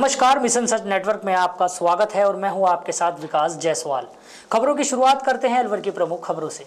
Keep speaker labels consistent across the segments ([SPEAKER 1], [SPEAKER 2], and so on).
[SPEAKER 1] नमस्कार, मिशन सच नेटवर्क में आपका स्वागत है और मैं हूं आपके साथ विकास जायसवाल। खबरों की शुरुआत करते हैं अलवर की प्रमुख खबरों से।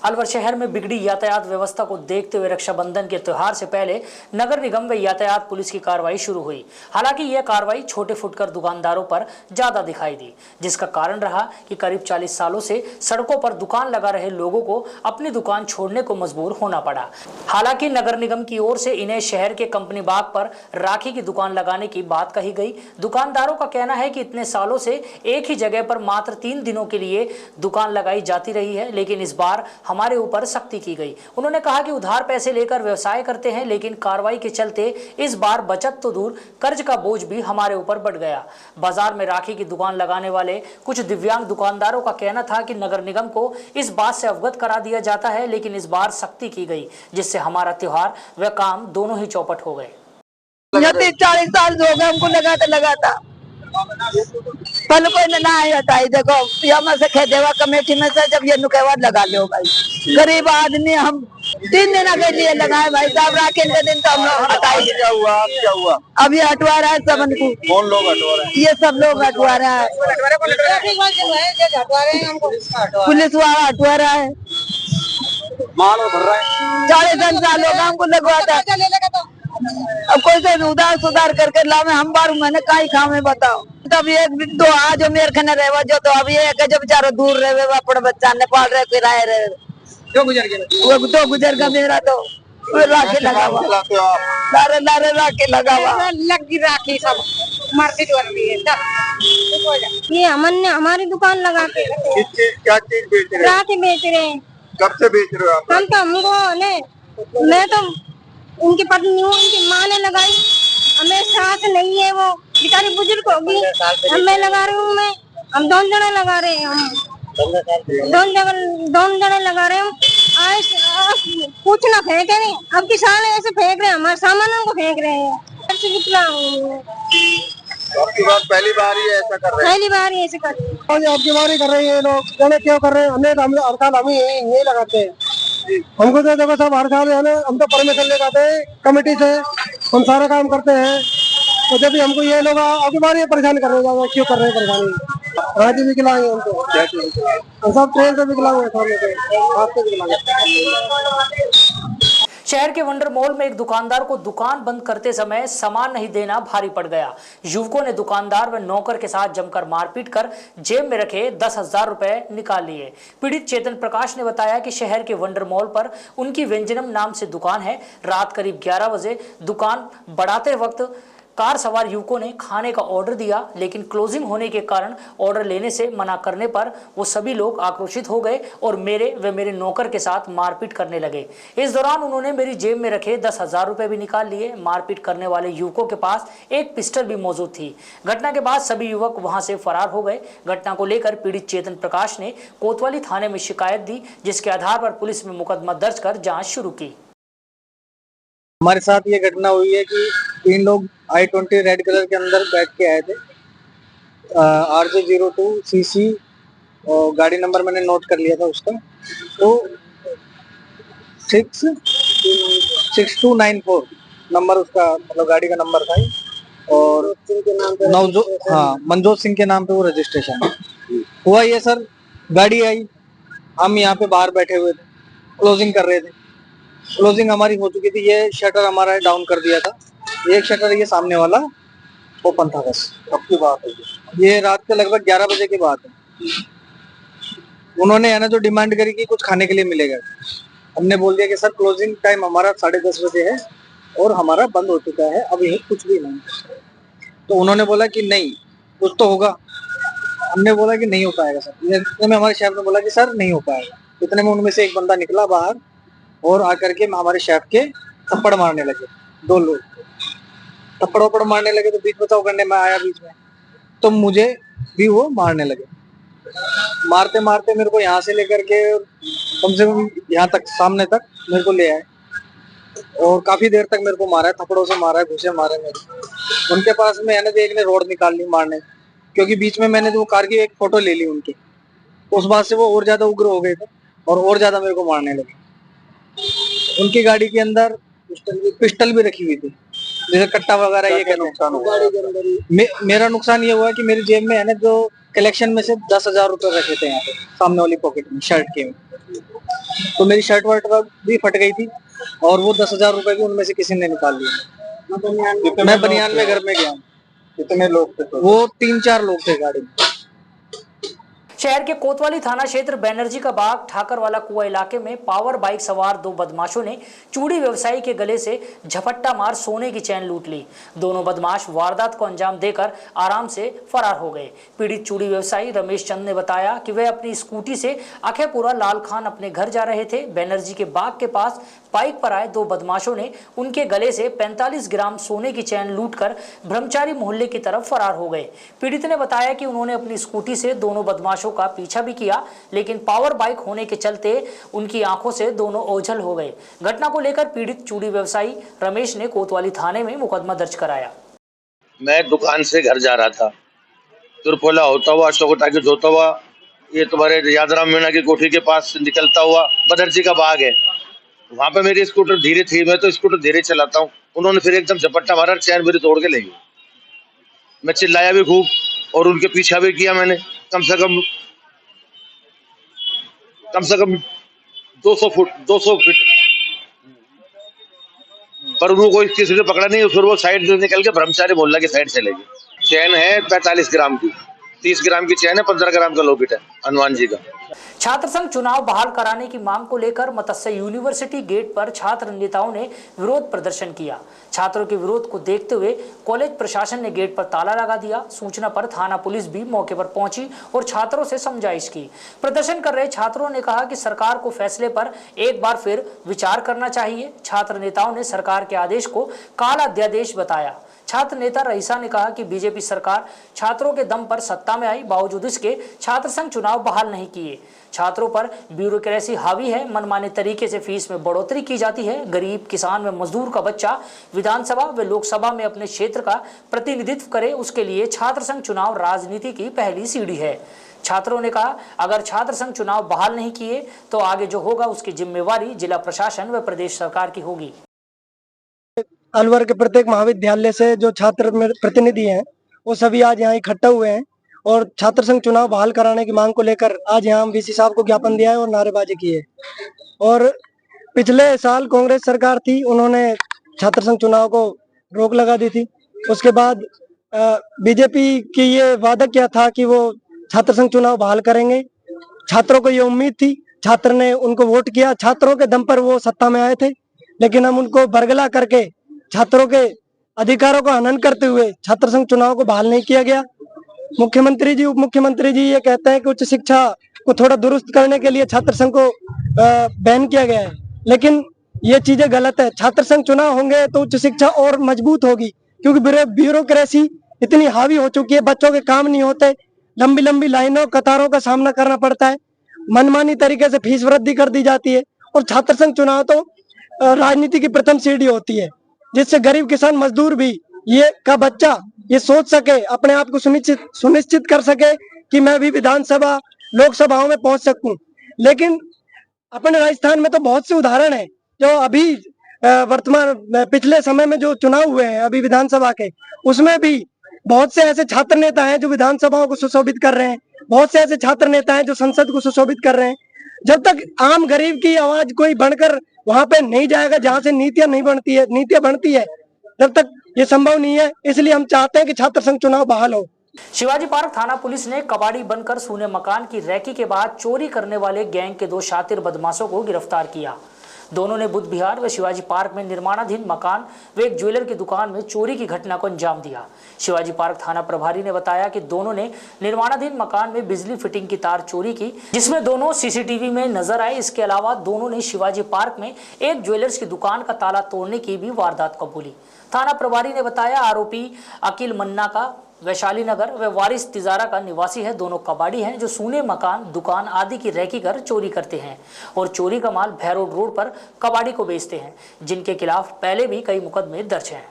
[SPEAKER 1] अलवर शहर में बिगड़ी यातायात व्यवस्था को देखते हुए रक्षाबंधन के त्योहार से पहले नगर निगम व यातायात पुलिस की कार्रवाई शुरू हुई। हालांकि यह कार्रवाई छोटे फुटकर दुकानदारों पर ज्यादा दिखाई दी, जिसका कारण रहा कि करीब 40 सालों से सड़कों पर दुकान लगा रहे लोगों को अपनी दुकान छोड़ने को मजबूर होना पड़ा। हालांकि नगर निगम की ओर से इन्हें शहर के कंपनी बाग पर राखी की दुकान लगाने की बात कही गई। दुकानदारों का कहना है कि इतने सालों से एक ही जगह पर मात्र 3 दिनों के लिए दुकान लगाई जाती रही है, लेकिन इस बार हमारे ऊपर सख्ती की गई। उन्होंने कहा कि उधार पैसे लेकर व्यवसाय करते हैं, लेकिन कार्रवाई के चलते इस बार बचत तो दूर, कर्ज का बोझ भी हमारे ऊपर बढ़ गया। बाजार में राखी की दुकान लगाने वाले कुछ दिव्यांग दुकानदारों का कहना था कि नगर निगम को इस बात से अवगत करा दिया जाता है, लेकिन इस बार सख्ती की गई, जिससे हमारा त्योहार व काम दोनों ही चौपट हो गए।
[SPEAKER 2] 40 साल हो गए हमको लगाता पहले कोई ना आया था। देखो यहाँ से खेदेवा कमेटी में से जब ये नुकेवाद लगा लो भाई, गरीब आदमी हम 3 दिन के लिए लगाए भाई साहब। राखी के दिन तो हम लोग हटाए।
[SPEAKER 3] क्या हुआ?
[SPEAKER 2] अब ये हटवा रहा है सबन को।
[SPEAKER 3] कौन लोग हटवा रहे हैं?
[SPEAKER 2] ये सब लोग हटवा रहा है, पुलिस वाला हटवा रहा है।
[SPEAKER 3] माल भर रहा है।
[SPEAKER 2] 40 साल हो गए हमको लगवाता। अब कोई से उधार सुधार करके लावे हम बार मैंने कहीं खामे बताओ। तब ये तो आज मेरे खने रहे जो तो अब ये जब बेचारो दूर रहे अपने बच्चा नेपाल रहे किराए रहे
[SPEAKER 3] क्यों गुजर गया?
[SPEAKER 2] वो तो गुजर गया मेरा तो राखी लगा हुआ लारे लारे राखी लगा हुआ लगी राखी सब मार्केट वाली है।
[SPEAKER 4] ये हमने हमारी दुकान लगा के
[SPEAKER 3] क्या चीज बेच रहे हैं?
[SPEAKER 4] राखी बेच रहे हैं।
[SPEAKER 3] कब से बेच रहे हो आप?
[SPEAKER 4] हम तो हमको ने मैं तो उनकी पत्नी हूँ, उनकी माँ ने लगाई, हमें साथ नहीं है, वो बेचारी बुजुर्ग होगी। मैं लगा रही हूँ, मैं हम दोनों जने लगा रहे हैं, हम दोनों जने लगा रहे हैं। कुछ ना फेंके नहीं, अब किसान ऐसे फेंक रहे हैं, हमारे सामान को फेंक रहे हैं।
[SPEAKER 3] आपकी बात पहली बार ही ऐसा कर रहे हैं?
[SPEAKER 4] पहली बार ही ऐसे कर रहे हैं।
[SPEAKER 2] आपकी बारी कर रही है लोग, जाने क्यों कर रहे हैं? हमें हर साल हम यही लगाते हैं। हमको तो देखो सब हर साल हम तो परमिशन ले जाते हैं कमेटी से, हम सारा काम करते हैं। तो जब भी हमको ये लोग आपकी बार ये परेशान कर रहे हैं, क्यों कर रहे हैं परेशानी? राजी भी खिलाएंगे हमको, सब ट्रेन से भी खिलाएंगे, सामने से रास्ते भी खिलाएंगे।
[SPEAKER 1] शहर के वंडर मॉल में एक दुकानदार को दुकान बंद करते समय सामान नहीं देना भारी पड़ गया। युवकों ने दुकानदार व नौकर के साथ जमकर मारपीट कर जेब में रखे 10,000 रुपए निकाल लिए। पीड़ित चेतन प्रकाश ने बताया कि शहर के वंडर मॉल पर उनकी व्यंजनम नाम से दुकान है। रात करीब 11 बजे दुकान बढ़ाते वक्त कार सवार युवकों ने खाने का ऑर्डर दिया, लेकिन क्लोजिंग होने के कारण ऑर्डर लेने से मना करने पर वो सभी लोग आक्रोशित हो गए और मेरे व मेरे नौकर के साथ मारपीट करने लगे। इस दौरान उन्होंने मेरी जेब में रखे 10,000 रुपए भी निकाल लिए। मारपीट करने वाले युवकों के पास एक पिस्टल भी मौजूद थी। घटना के बाद सभी युवक वहां से फरार हो गए। घटना को लेकर पीड़ित चेतन प्रकाश ने कोतवाली थाने में शिकायत दी, जिसके आधार पर पुलिस में मुकदमा दर्ज कर जाँच शुरू की।
[SPEAKER 5] हमारे साथ ये घटना हुई है कि 3 लोग I-20 रेड कलर के अंदर बैठ के आए थे। RJ02 CC और गाड़ी नंबर मैंने नोट कर लिया था उसका, तो 6294 नंबर उसका, मतलब गाड़ी का नंबर था। और मनजोत सिंह के नाम पे वो रजिस्ट्रेशन हुआ। ये सर गाड़ी आई, हम यहाँ पे बाहर बैठे हुए थे, क्लोजिंग कर रहे थे। क्लोजिंग हमारी हो चुकी थी, ये शटर हमारा डाउन कर दिया था। एक शटर ये सामने वाला ओपन था बस।
[SPEAKER 3] कब की बात है
[SPEAKER 5] ये रात के लगभग 11 बजे की बात है। उन्होंने है ना जो डिमांड करी कि कुछ खाने के लिए मिलेगा। हमने बोल दिया कि सर क्लोजिंग टाइम हमारा 10:30 बजे है और हमारा बंद हो चुका है, अब यही कुछ भी नहीं। तो उन्होंने बोला कि नहीं कुछ तो होगा। हमने बोला कि नहीं हो पाएगा सर। इतने में हमारे शेफ ने बोला कि सर नहीं हो पाएगा। इतने में उनमें से एक बंदा निकला बाहर और आकर के हमारे शेफ के थप्पड़ मारने लगे। 2 लोग थप्पड़ मारने लगे, तो बीच बचाव करने में आया बीच में, तो मुझे भी वो मारने लगे। मारते मारते मेरे को यहाँ से लेकर के कम से कम यहाँ तक सामने तक मेरे को ले आए और काफी देर तक मेरे को मारा है, थप्पड़ों से मारा है, घुसे मारे मेरे। उनके पास में है एक ने रोड निकाल ली मारने, क्योंकि बीच में मैंने जो कार की एक फोटो ले ली उनकी, उस बात से वो और ज्यादा उग्र हो गए थे और ज्यादा मेरे को मारने लगे। उनकी गाड़ी के अंदर पिस्टल भी रखी हुई थी। जैसे कट्टा वगैरह ये
[SPEAKER 3] क्या
[SPEAKER 5] कहते हैं।
[SPEAKER 3] नुकसान हुआ?
[SPEAKER 5] मेरा नुकसान ये हुआ कि मेरी जेब में है ना, जो कलेक्शन में से 10,000 रुपए रखे थे यहाँ पे सामने वाली पॉकेट में, शर्ट के में, तो मेरी शर्ट वर्ट भी फट गई थी और वो 10,000 रुपए भी उनमें से किसी ने निकाल लिया। मैं बनियान में घर में गया हूँ।
[SPEAKER 3] कितने लोग थे तो?
[SPEAKER 5] वो 3-4 लोग थे गाड़ी में।
[SPEAKER 1] शहर के कोतवाली थाना क्षेत्र बैनर्जी का बाग ठाकरवाला कुआ इलाके में पावर बाइक सवार दो बदमाशों ने चूड़ी व्यवसायी के गले से झपट्टा मार सोने की चैन लूट ली। दोनों बदमाश वारदात को अंजाम देकर आराम से फरार हो गए। पीड़ित चूड़ी व्यवसायी रमेश चंद ने बताया कि वे अपनी स्कूटी से अखेपुरा लाल खान अपने घर जा रहे थे। बैनर्जी के बाग के पास बाइक पर आए दो बदमाशों ने उनके गले से 45 ग्राम सोने की चैन लूटकर ब्रह्मचारी मोहल्ले की तरफ फरार हो गए। पीड़ित ने बताया कि उन्होंने अपनी स्कूटी से दोनों बदमाशों का पीछा भी किया, लेकिन पावर बाइक होने के चलते उनकी आंखों से दोनों ओझल हो गए। घटना को लेकर पीड़ित चूड़ी व्यवसायी रमेश ने कोतवाली थाने में मुकदमा दर्ज कराया।
[SPEAKER 6] मैं दुकान से घर जा रहा था, तुरपोला होता हुआ, अशोक टाकीज होता हुआ, ये तुम्हारे यादराम मीणा की कोठी के पास निकलता हुआ बदरजी का बाग है, वहां पे मेरी स्कूटर धीरे थी, मैं तो स्कूटर धीरे चलाता हूँ। उन्होंने फिर एकदम झपट्टा मारा, चैन मेरी तोड़ के ले गई। मैं चिल्लाया भी खूब और उनके पीछा भी किया मैंने, कम से कम 200 फीट, पर उनको किसी ने पकड़ा नहीं। फिर वो साइड से निकल के ब्रह्मचारी मोहल्ला की साइड चले गए। चैन है 45 ग्राम की, 30 ग्राम की चैन है, 15 ग्राम का लॉकेट है हनुमान जी का।
[SPEAKER 1] छात्र संघ चुनाव बहाल कराने की मांग को लेकर मत्स्य यूनिवर्सिटी गेट पर छात्र नेताओं ने विरोध प्रदर्शन किया। छात्रों के विरोध को देखते हुए कॉलेज प्रशासन ने गेट पर ताला लगा दिया। सूचना पर थाना पुलिस भी मौके पर पहुंची और छात्रों से समझाइश की। प्रदर्शन कर रहे छात्रों ने कहा कि सरकार को फैसले पर एक बार फिर विचार करना चाहिए। छात्र नेताओं ने सरकार के आदेश को काला अध्यादेश बताया। छात्र नेता रईसा ने कहा कि बीजेपी सरकार छात्रों के दम पर सत्ता में आई, बावजूद इसके छात्र संघ चुनाव बहाल नहीं किए। छात्रों पर ब्यूरोक्रेसी हावी है, मनमाने तरीके से फीस में बढ़ोतरी की जाती है। गरीब, किसान व मजदूर का बच्चा विधानसभा व लोकसभा में अपने क्षेत्र का प्रतिनिधित्व करे, उसके लिए छात्र संघ चुनाव राजनीति की पहली सीढ़ी है। छात्रों ने कहा, अगर छात्र संघ चुनाव बहाल नहीं किए तो आगे जो होगा उसकी जिम्मेवारी जिला प्रशासन व प्रदेश सरकार की होगी।
[SPEAKER 2] अलवर के प्रत्येक महाविद्यालय से जो छात्र प्रतिनिधि हैं वो सभी आज यहाँ इकट्ठा हुए हैं और छात्र संघ चुनाव बहाल कराने की मांग को लेकर आज यहाँ वीसी साहब को ज्ञापन दिया है और नारेबाजी की है। और पिछले साल कांग्रेस सरकार थी, उन्होंने छात्र संघ चुनाव को रोक लगा दी थी। उसके बाद बीजेपी की ये वादा किया था कि वो छात्र संघ चुनाव बहाल करेंगे। छात्रों को ये उम्मीद थी, छात्र ने उनको वोट किया, छात्रों के दम पर वो सत्ता में आए थे, लेकिन हम उनको बरगला करके छात्रों के अधिकारों को हनन करते हुए छात्र संघ चुनाव को बहाल नहीं किया गया। मुख्यमंत्री जी, उप मुख्यमंत्री जी ये कहते हैं कि उच्च शिक्षा को थोड़ा दुरुस्त करने के लिए छात्र संघ को बैन किया गया है, लेकिन ये चीजें गलत है। छात्र संघ चुनाव होंगे तो उच्च शिक्षा और मजबूत होगी, क्योंकि ब्यूरोक्रेसी इतनी हावी हो चुकी है, बच्चों के काम नहीं होते, लंबी लंबी लाइनों कतारों का सामना करना पड़ता है, मनमानी तरीके से फीस वृद्धि कर दी जाती है। और छात्र संघ चुनाव तो राजनीति की प्रथम सीढ़ी होती है, जिससे गरीब, किसान, मजदूर भी ये का बच्चा ये सोच सके, अपने आप को सुनिश्चित कर सके कि मैं भी विधानसभा, लोकसभाओं में पहुंच सकूं। लेकिन अपने राजस्थान में तो बहुत से उदाहरण हैं जो अभी वर्तमान पिछले समय में जो चुनाव हुए हैं अभी विधानसभा के, उसमें भी बहुत से ऐसे छात्र नेता हैं जो विधानसभाओं को सुशोभित कर रहे हैं, बहुत से ऐसे छात्र नेता हैं जो संसद को सुशोभित कर रहे हैं। जब तक आम गरीब की आवाज कोई बनकर वहां पे नहीं जाएगा जहां से नीतियां बनती है, जब तक ये संभव नहीं है। इसलिए हम चाहते हैं कि छात्र संघ चुनाव बहाल हो।
[SPEAKER 1] शिवाजी पार्क थाना पुलिस ने कबाड़ी बनकर सूने मकान की रैकी के बाद चोरी करने वाले गैंग के दो शातिर बदमाशों को गिरफ्तार किया। दोनों ने बुद्ध विहार व शिवाजी पार्क में निर्माणाधीन मकान व एक ज्वेलर की दुकान में चोरी की घटना को अंजाम दिया। शिवाजी पार्क थाना प्रभारी ने बताया कि दोनों ने निर्माणाधीन मकान में बिजली फिटिंग की तार चोरी की, जिसमें दोनों सीसीटीवी में नजर आए। इसके अलावा दोनों ने शिवाजी पार्क में एक ज्वेलर्स की दुकान का ताला तोड़ने की भी वारदात कबूली। थाना प्रभारी ने बताया, आरोपी अकील मन्ना का वैशाली नगर व वारिस तिजारा का निवासी है। दोनों कबाड़ी हैं जो सूने मकान, दुकान आदि की रैकी कर चोरी करते हैं और चोरी का माल भैरोड रोड पर कबाड़ी को बेचते हैं, जिनके खिलाफ पहले भी कई मुकदमे दर्ज हैं।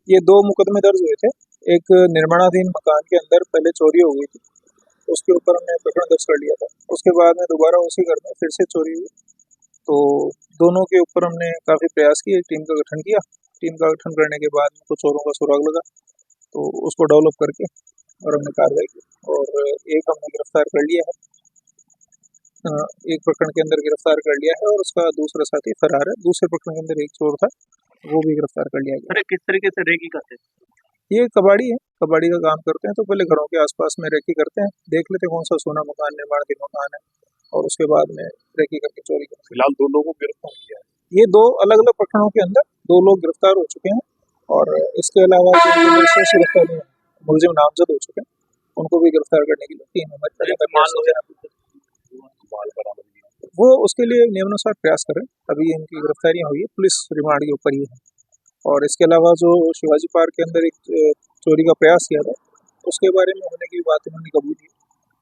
[SPEAKER 7] ये 2 मुकदमे दर्ज हुए थे। एक निर्माणाधीन मकान के अंदर पहले चोरी हो गई थी, उसके ऊपर हमने प्रकरण दर्ज कर लिया था। उसके बाद में दोबारा उसी घर में फिर से चोरी हुई, तो दोनों के ऊपर हमने काफ़ी प्रयास किए, एक टीम का गठन किया टीम का गठन करने के बाद कुछ चोरों का सुराग लगा, तो उसको डेवलप करके और हमने कार्रवाई की और एक हमने गिरफ्तार कर लिया है, एक प्रकरण के अंदर गिरफ्तार कर लिया है और उसका दूसरा साथी फरार है। दूसरे प्रकरण के अंदर एक चोर था, वो भी गिरफ्तार कर लिया गया।
[SPEAKER 8] अरे किस तरीके से रेकी करते हैं?
[SPEAKER 7] ये कबाड़ी है, कबाड़ी का काम करते हैं, तो पहले घरों के आसपास में रेकी करते हैं, देख लेते हैं कौन सा सोना मकान निर्माणाधीन मकान है और उसके बाद में रेकी करके चोरी करते हैं।
[SPEAKER 8] फिलहाल 2 लोगों को गिरफ्तार किया है।
[SPEAKER 7] ये 2 अलग अलग प्रकरणों के अंदर 2 लोग गिरफ्तार हो चुके हैं और इसके अलावा शेष गिरफ्तारी मुलजिम नामजद हो चुके हैं, उनको भी गिरफ्तार करने के लिए 3 नंबर वो उसके लिए नियमानुसार प्रयास करें। अभी इनकी गिरफ्तारियां हुई है, पुलिस रिमांड के ऊपर ही है। और इसके अलावा जो शिवाजी पार्क के अंदर एक चोरी का प्रयास किया था, उसके बारे में होने की बात इन्होंने कबूली की,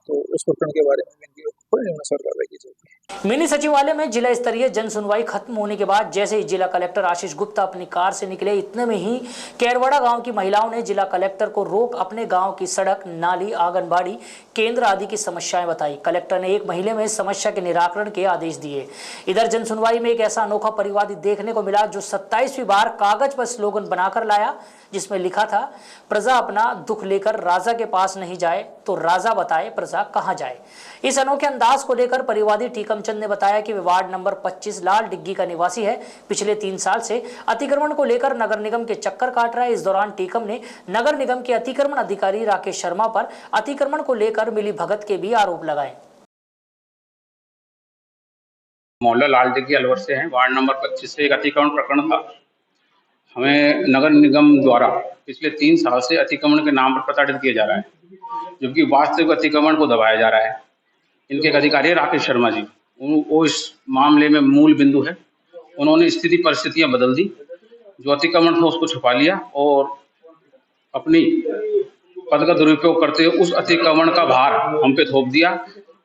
[SPEAKER 7] तो उस प्रकरण के बारे में इनकी नियमानुसार कार्रवाई की जाएगी।
[SPEAKER 1] मिनी सचिवालय में जिला स्तरीय जन सुनवाई खत्म होने के बाद जैसे ही जिला कलेक्टर आशीष गुप्ता अपनी कार से निकले, इतने में ही कैरवाड़ा गांव की महिलाओं ने जिला कलेक्टर को रोक अपने गांव की सड़क, नाली, आंगनबाड़ी केंद्र आदि की समस्याएं बताई। कलेक्टर ने 1 महीने में समस्या के निराकरण के आदेश दिए। इधर जन सुनवाई में एक ऐसा अनोखा परिवादी देखने को मिला जो 27वीं बार कागज पर स्लोगन बनाकर लाया, जिसमें लिखा था, प्रजा अपना दुख लेकर राजा के पास नहीं जाए तो राजा बताए प्रजा कहां जाए। इस अनोखे अंदाज को लेकर परिवादी टीकमचंद ने बताया कि वे वार्ड नंबर 25 लाल डिग्गी का निवासी है। पिछले 3 साल से अतिक्रमण को लेकर नगर निगम के चक्कर काट रहा है। इस दौरान टीकम ने नगर निगम के अतिक्रमण अधिकारी राकेश शर्मा पर अतिक्रमण को लेकर मिली भगत के भी आरोप लगाए।
[SPEAKER 9] मोहल्ला लाल डिग्गी अलवर से हैं। वार्ड नंबर 25 से एक अतिक्रमण प्रकरण था। हमें नगर निगम द्वारा पिछले 3 साल से अतिक्रमण के नाम पर प्रताड़ित किया जा रहा है, जबकि वास्तविक अतिक्रमण को दबाया जा रहा है। इनके एक अधिकारी राकेश शर्मा जी, वो इस मामले में मूल बिंदु है। उन्होंने स्थिति परिस्थितियां बदल दी, जो अतिक्रमण था उसको छुपा लिया और अपनी पद का दुरुपयोग करते हुए उस अतिक्रमण का भार हम पे थोप दिया।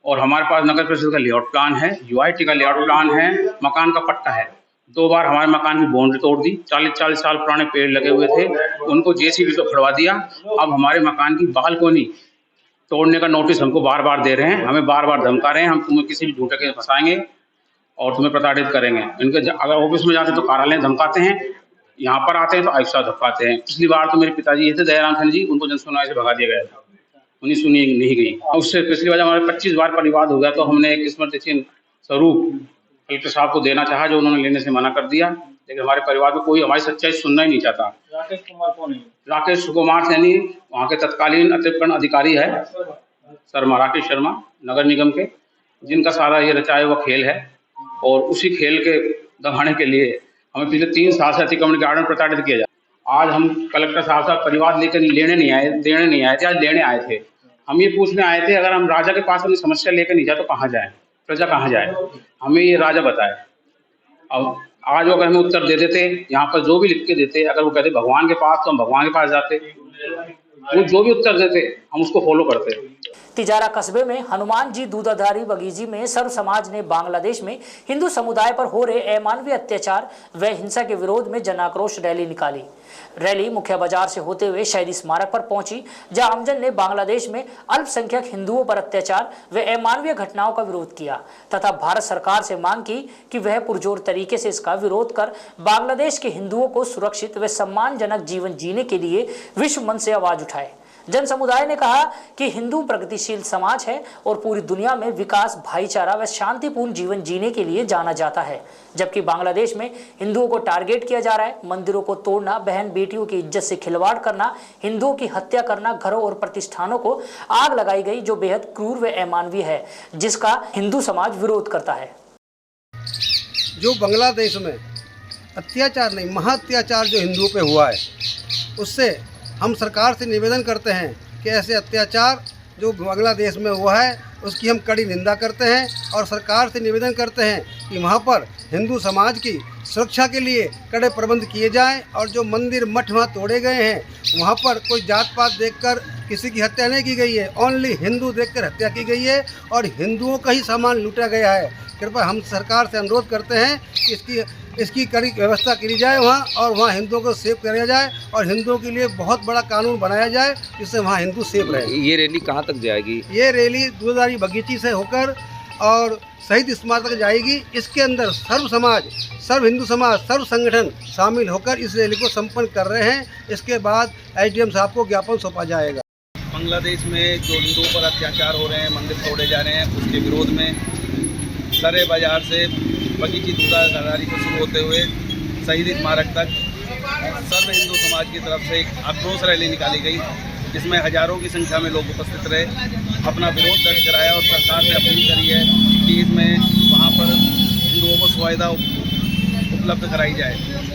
[SPEAKER 9] और हमारे पास नगर परिषद का लेआउट प्लान है, यूआईटी का लेआउट प्लान है, मकान का पट्टा है। 2 बार हमारे मकान की बाउंड्री तोड़ दी। 40 साल पुराने पेड़ लगे हुए थे, उनको जेसीबी से खड़वा दिया। अब हमारे मकान की बालकोनी तोड़ने का नोटिस हमको बार बार दे रहे हैं, हमें बार बार धमका रहे हैं, हम तुम्हें किसी भी झूठे के फंसाएंगे और तुम्हें प्रताड़ित करेंगे। इनके अगर ऑफिस में जाते तो कार्यालय धमकाते हैं, यहाँ पर आते हैं तो ऐसा धमकाते हैं। पिछली बार तो मेरे पिताजी ये थे दयाराम खन जी, उनको जनसुनवाई से भगा दिया गया था, उन्हें सुनी नहीं गई। उससे पिछली बार हमारे 25 बार परिवाद हो गया, तो हमने एक स्मृति चिन्ह स्वरूप कलेक्टर साहब को देना चाहा, जो उन्होंने लेने से मना कर दिया। लेकिन हमारे परिवार में कोई हमारी सच्चाई सुनना ही नहीं चाहता।
[SPEAKER 8] राकेश कुमार कौन है?
[SPEAKER 9] राकेश कुमार सैनी वहाँ के तत्कालीन अतिक्रमण अधिकारी है, शर्मा, राकेश शर्मा, नगर निगम के, जिनका सारा ये रचाया हुआ खेल है। और उसी खेल के दबाने के लिए हमें पिछले 3 साल से अतिक्रमण के आड़ में प्रताड़ित किया जाए। आज हम कलेक्टर साहब से परिवार लेकर देने नहीं आए थे, आज लेने आए थे। हम ये पूछने आए थे, अगर हम राजा के पास अपनी समस्या लेकर नहीं जाए तो कहाँ जाए, प्रजा कहाँ जाए, हमें ये राजा बताए। अब आज वो अगर हमें उत्तर दे देते, यहाँ पर जो भी लिख के देते, अगर वो कहते भगवान के पास, तो हम भगवान के पास जाते। वो जो भी उत्तर देते हम उसको फॉलो करते।
[SPEAKER 1] तिजारा कस्बे में हनुमान जी दूधाधारी बगीची में सर्व समाज ने बांग्लादेश में हिंदू समुदाय पर हो रहे अमानवीय अत्याचार व हिंसा के विरोध में जन आक्रोश रैली निकाली। रैली मुख्य बाजार से होते हुए शहीदी स्मारक पर पहुंची, जहां आमजन ने बांग्लादेश में अल्पसंख्यक हिंदुओं पर अत्याचार व अमानवीय घटनाओं का विरोध किया तथा भारत सरकार से मांग की कि वह पुरजोर तरीके से इसका विरोध कर बांग्लादेश के हिंदुओं को सुरक्षित व सम्मानजनक जीवन जीने के लिए विश्व मंच से आवाज उठाए। जन समुदाय ने कहा कि हिंदू प्रगतिशील समाज है और पूरी दुनिया में विकास, भाईचारा व शांतिपूर्ण जीवन जीने के लिए जाना जाता है, जबकि बांग्लादेश में हिंदुओं को टारगेट किया जा रहा है। मंदिरों को तोड़ना, बहन बेटियों की इज्जत से खिलवाड़ करना, हिंदुओं की हत्या करना, घरों और प्रतिष्ठानों को आग लगाई गई, जो बेहद क्रूर व अमानवीय है, जिसका हिंदू समाज विरोध करता है।
[SPEAKER 2] जो बांग्लादेश में अत्याचार नहीं, महाअत्याचार जो हिंदुओं पे हुआ है, उससे हम सरकार से निवेदन करते हैं कि ऐसे अत्याचार जो बांग्लादेश में हुआ है उसकी हम कड़ी निंदा करते हैं और सरकार से निवेदन करते हैं कि वहाँ पर हिंदू समाज की सुरक्षा के लिए कड़े प्रबंध किए जाएं और जो मंदिर मठ वहाँ तोड़े गए हैं वहाँ पर कोई जात पात देखकर किसी की हत्या नहीं की गई है, ओनली हिंदू देखकर हत्या की गई है और हिंदुओं का ही सामान लूटा गया है। कृपया हम सरकार से अनुरोध करते हैं कि इसकी कड़ी व्यवस्था की जाए वहाँ, और वहाँ हिंदुओं को सेफ किया जाए और हिंदुओं के लिए बहुत बड़ा कानून बनाया जाए जिससे वहाँ हिंदू सेफ रहे।
[SPEAKER 10] ये रैली कहाँ तक जाएगी?
[SPEAKER 2] ये रैली दूधाधारी बगीची से होकर और शहीद स्मारक तक जाएगी। इसके अंदर सर्व समाज सर्व हिंदू समाज सर्व संगठन शामिल होकर इस रैली को संपन्न कर रहे हैं। इसके बाद एसडीएम साहब को ज्ञापन सौंपा जाएगा।
[SPEAKER 3] बांग्लादेश में जो हिंदुओं पर अत्याचार हो रहे हैं, मंदिर तोड़े जा रहे हैं, उसके विरोध में सरे बाजार से बगीची दूधा गरारी को शुरू होते हुए शहीद स्मारक तक सर्व हिंदू समाज की तरफ से एक आक्रोश रैली निकाली गई, जिसमें हजारों की संख्या में लोग उपस्थित रहे, अपना विरोध दर्ज कराया और सरकार से अपील करी है कि इसमें वहाँ पर हिंदुओं को सुविधा उपलब्ध कराई जाए।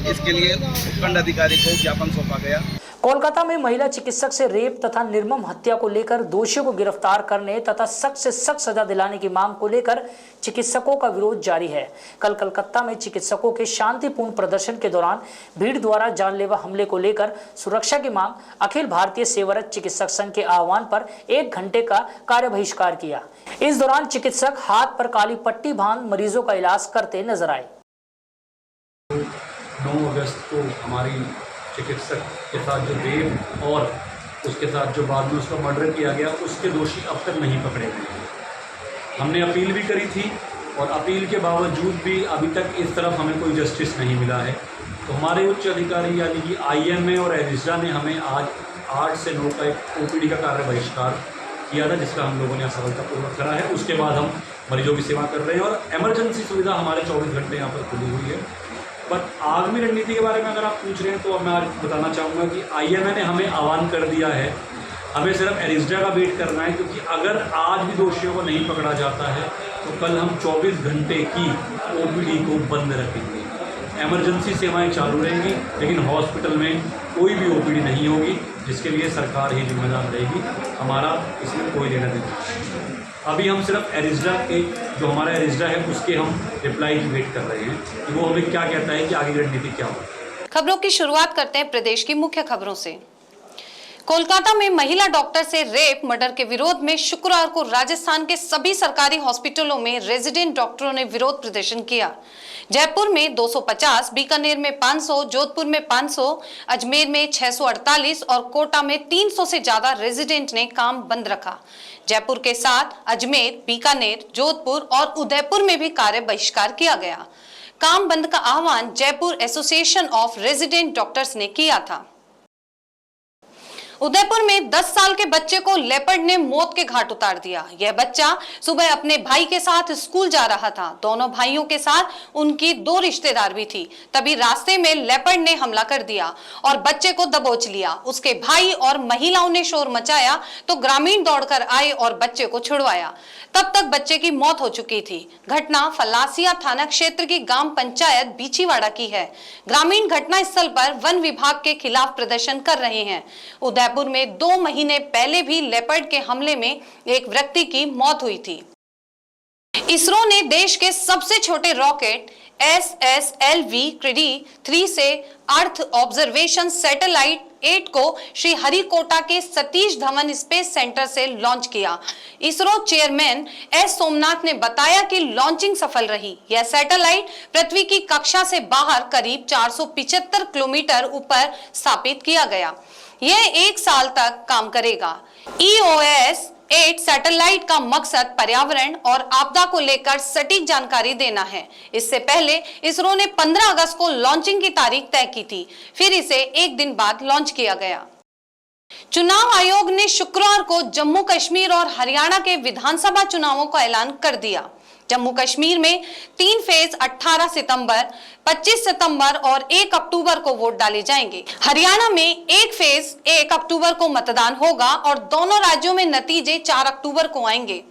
[SPEAKER 3] इसके लिए उपखंड अधिकारी को ज्ञापन सौंपा गया।
[SPEAKER 1] कोलकाता में महिला चिकित्सक से रेप तथा निर्मम हत्या को लेकर दोषियों को गिरफ्तार करने तथा सख्त से सख्त सजा दिलाने की मांग को लेकर चिकित्सकों का विरोध जारी है। कल कलकत्ता में चिकित्सकों के शांतिपूर्ण प्रदर्शन के दौरान भीड़ द्वारा जानलेवा हमले को लेकर सुरक्षा की मांग अखिल भारतीय सेवारत चिकित्सक संघ के आह्वान पर 1 घंटे का कार्य बहिष्कार किया। इस दौरान चिकित्सक हाथ पर काली पट्टी बांध मरीजों का इलाज करते नजर आए।
[SPEAKER 10] 9 अगस्त को हमारी चिकित्सक के साथ जो रेप और उसके साथ जो बाद में उसका मर्डर किया गया, उसके दोषी अब तक नहीं पकड़े गए हैं। हमने अपील भी करी थी और अपील के बावजूद भी अभी तक इस तरफ हमें कोई जस्टिस नहीं मिला है। तो हमारे उच्च अधिकारी यानी कि IMA और एरिस्डा ने हमें आज 8 से 9 का एक OPD का कार्य बहिष्कार किया था, जिसका हम लोगों ने सफलतापूर्वक करा है। उसके बाद हम मरीजों की सेवा कर रहे हैं और इमरजेंसी सुविधा हमारे 24 घंटे यहाँ पर खुली हुई है। बट आगामी रणनीति के बारे में अगर आप पूछ रहे हैं तो मैं आज बताना चाहूँगा कि IMA ने हमें आह्वान कर दिया है, हमें सिर्फ एरिस्डा का वेट करना है, क्योंकि अगर आज भी दोषियों को नहीं पकड़ा जाता है तो कल हम 24 घंटे की OPD को बंद रखेंगे। इमरजेंसी सेवाएं चालू रहेंगी, लेकिन हॉस्पिटल में कोई भी OPD नहीं होगी, जिसके लिए सरकार ही जिम्मेदार रहेगी। हमारा इसमें कोई लेना देना नहीं। अभी हम सिर्फ एरिस्डा के जो हमारा एरिस्डा है उसके हम रिप्लाई की वेट कर रहे हैं कि वो हमें क्या कहता है कि आगे की रणनीति क्या होगी।
[SPEAKER 11] खबरों की शुरुआत करते हैं प्रदेश की मुख्य खबरों से। कोलकाता में महिला डॉक्टर से रेप मर्डर के विरोध में शुक्रवार को राजस्थान के सभी सरकारी हॉस्पिटलों में रेजिडेंट डॉक्टरों ने विरोध प्रदर्शन किया। जयपुर में 250, बीकानेर में 500, जोधपुर में 500, अजमेर में 648 और कोटा में 300 से ज्यादा रेजिडेंट ने काम बंद रखा। जयपुर के साथ अजमेर, बीकानेर, जोधपुर और उदयपुर में भी कार्य बहिष्कार किया गया। काम बंद का आह्वान Jaipur association of resident doctors ने किया था। उदयपुर में 10 साल के बच्चे को लेपर्ड ने मौत के घाट उतार दिया। यह बच्चा सुबह अपने भाई के साथ स्कूल जा रहा था। दोनों भाइयों के साथ उनकी 2 रिश्तेदार भी थी। तभी रास्ते में लेपर्ड ने हमला कर दिया और बच्चे को दबोच लिया। उसके भाई और महिलाओं ने शोर मचाया तो ग्रामीण दौड़कर आए और बच्चे को छुड़वाया। तब तक बच्चे की मौत हो चुकी थी। घटना फलासिया थाना क्षेत्र की ग्राम पंचायत बीछीवाड़ा की है। ग्रामीण घटना स्थल पर वन विभाग के खिलाफ प्रदर्शन कर रहे हैं। उदयपुर में 2 महीने पहले भी लेपर्ड के हमले में एक व्यक्ति की मौत हुई थी। इसरो ने देश के सबसे छोटे रॉकेट SSLV क्रेडी-3 से अर्थ ऑब्जर्वेशन सैटेलाइट 8 को श्रीहरिकोटा के सतीश धवन स्पेस सेंटर से लॉन्च किया। इसरो चेयरमैन S सोमनाथ ने बताया कि लॉन्चिंग सफल रही। यह सैटेलाइट पृथ्वी की कक्षा से बाहर करीब 475 किलोमीटर ऊपर स्थापित किया गया। यह 1 साल तक काम करेगा। EOS 8 सैटेलाइट का मकसद पर्यावरण और आपदा को लेकर सटीक जानकारी देना है। इससे पहले इसरो ने 15 अगस्त को लॉन्चिंग की तारीख तय की थी, फिर इसे 1 दिन बाद लॉन्च किया गया। चुनाव आयोग ने शुक्रवार को जम्मू कश्मीर और हरियाणा के विधानसभा चुनावों का ऐलान कर दिया। जम्मू कश्मीर में 3 फेज 18 सितंबर, 25 सितंबर और 1 अक्टूबर को वोट डाले जाएंगे। हरियाणा में 1 फेज 1 अक्टूबर को मतदान होगा और दोनों राज्यों में नतीजे 4 अक्टूबर को आएंगे।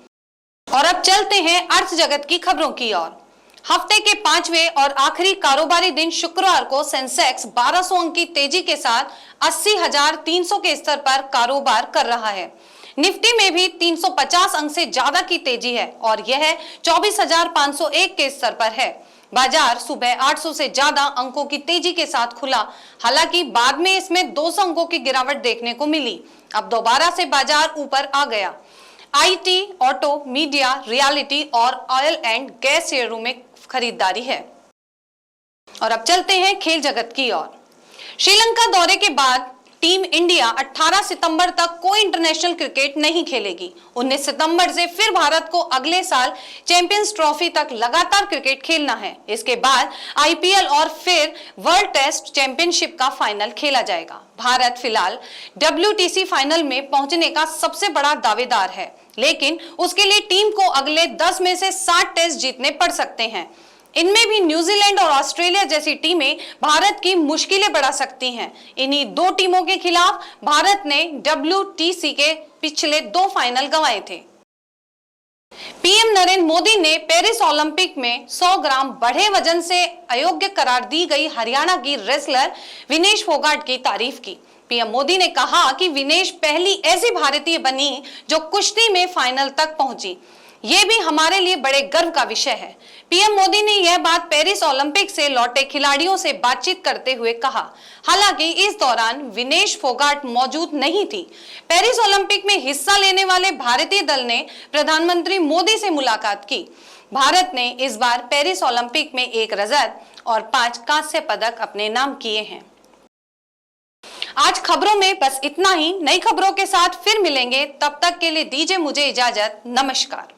[SPEAKER 11] और अब चलते हैं अर्थ जगत की खबरों की ओर। हफ्ते के 5वें और आखिरी कारोबारी दिन शुक्रवार को सेंसेक्स 1200 अंक की तेजी के साथ 80,300 के स्तर पर कारोबार कर रहा है। निफ्टी में भी 350 अंक से ज्यादा की तेजी है और यह 24,501 के स्तर पर है। बाजार सुबह 800 से ज्यादा अंकों की तेजी के साथ खुला, हालांकि बाद में इसमें 200 अंकों की गिरावट देखने को मिली। अब दोबारा से बाजार ऊपर आ गया। IT, ऑटो, मीडिया, रियलिटी और ऑयल एंड गैस शेयरों में खरीदारी है। और अब चलते हैं खेल जगत की ओर। श्रीलंका दौरे के बाद टीम इंडिया 18 सितंबर तक कोई इंटरनेशनल क्रिकेट नहीं खेलेगी। 19 सितंबर से फिर भारत को अगले साल चैंपियंस ट्रॉफी तक लगातार क्रिकेट खेलना है। इसके बाद आईपीएल और फिर वर्ल्ड टेस्ट चैंपियनशिप का फाइनल खेला जाएगा। भारत फिलहाल WTC फाइनल में पहुंचने का सबसे बड़ा दावेदार है, लेकिन उसके लिए टीम को अगले 10 में से 60 टेस्ट जीतने पड़ सकते हैं। इनमें भी न्यूजीलैंड और ऑस्ट्रेलिया जैसी टीमें भारत की मुश्किलें बढ़ा सकती हैं। इन्हीं दो टीमों के खिलाफ भारत ने WTC के पिछले 2 फाइनल गंवाए थे। पीएम नरेंद्र मोदी ने पेरिस ओलंपिक में 100 ग्राम बढ़े वजन से अयोग्य करार दी गई हरियाणा की रेसलर विनेश फोगाट की तारीफ की। पीएम मोदी ने कहा कि विनेश पहली ऐसी भारतीय बनी जो कुश्ती में फाइनल तक पहुंची। ये भी हमारे लिए बड़े गर्व का विषय है। पीएम मोदी ने यह बात पेरिस ओलंपिक से लौटे खिलाड़ियों से बातचीत करते हुए कहा। हालांकि इस दौरान विनेश फोगाट मौजूद नहीं थी। पेरिस ओलंपिक में हिस्सा लेने वाले भारतीय दल ने प्रधानमंत्री मोदी से मुलाकात की। भारत ने इस बार पेरिस ओलंपिक में 1 रजत और 5 कांस्य पदक अपने नाम किए हैं। आज खबरों में बस इतना ही। नई खबरों के साथ फिर मिलेंगे, तब तक के लिए दीजिए मुझे इजाजत। नमस्कार।